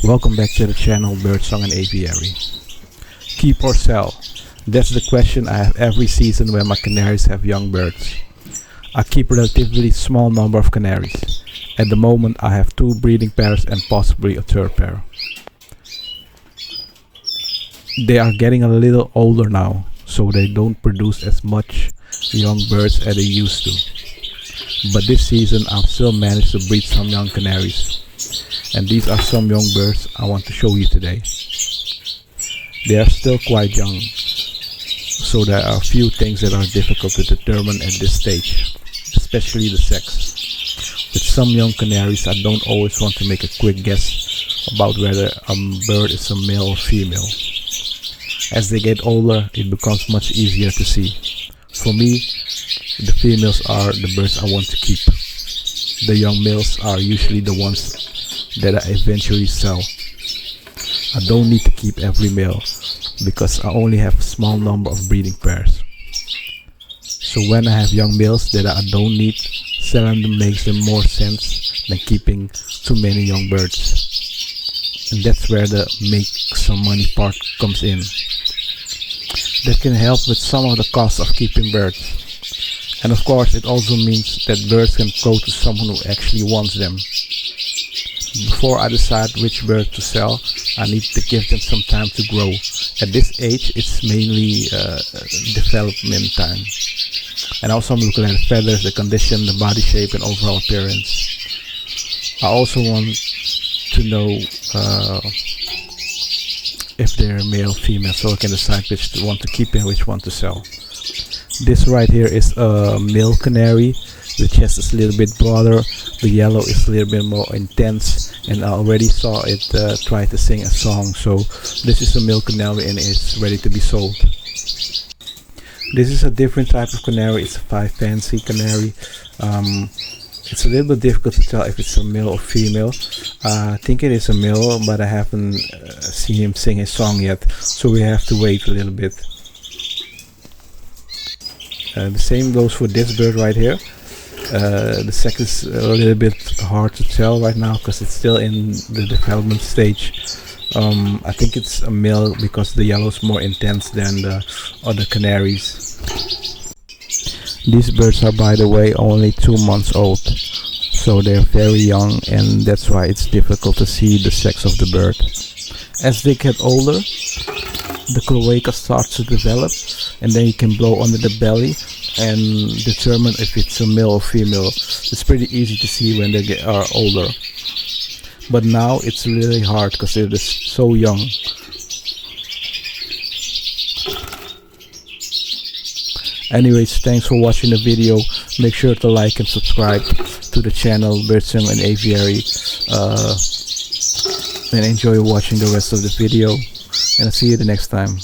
Welcome back to the channel Birdsong and Aviary. Keep or sell? That's the question I have every season when my canaries have young birds. I keep a relatively small number of canaries. At the moment I have 2 breeding pairs and possibly a third pair. They are getting a little older now, so they don't produce as much young birds as they used to. But this season I've still managed to breed some young canaries. And these are some young birds I want to show you today. They are still quite young, so there are a few things that are difficult to determine at this stage, especially the sex. With some young canaries I don't always want to make a quick guess about whether a bird is a male or female. As they get older it becomes much easier to see. For me, the females are the birds I want to keep. The young males are usually the ones that I eventually sell. I don't need to keep every male because I only have a small number of breeding pairs. So when I have young males that I don't need, selling them makes them more sense than keeping too many young birds. And that's where the make some money part comes in. That can help with some of the cost of keeping birds. And of course it also means that birds can go to someone who actually wants them. Before I decide which bird to sell, I need to give them some time to grow. At this age it's mainly development time. And also I'm looking at the feathers, the condition, the body shape and overall appearance. I also want to know if they're male or female, so I can decide which one to keep and which one to sell. This right here is a male canary. The chest is a little bit broader, the yellow is a little bit more intense, and I already saw it try to sing a song. So this is a male canary and it's ready to be sold. This is a different type of canary. It's a 5 fancy canary. It's a little bit difficult to tell if it's a male or female. I think it is a male, but I haven't seen him sing a song yet, so we have to wait a little bit. The same goes for this bird right here. The sex is a little bit hard to tell right now because it's still in the development stage. I think it's a male because the yellow is more intense than the other canaries. These birds are, by the way, only 2 months old, so they're very young, and that's why it's difficult to see the sex of the bird. As they get older, the cloaca starts to develop, and then you can blow under the belly and determine if it's a male or female. It's pretty easy to see when they are older, but now it's really hard because they're just so young. Anyways, thanks for watching the video. Make sure to like and subscribe to the channel Birdsong and Aviary, and enjoy watching the rest of the video, and I'll see you the next time.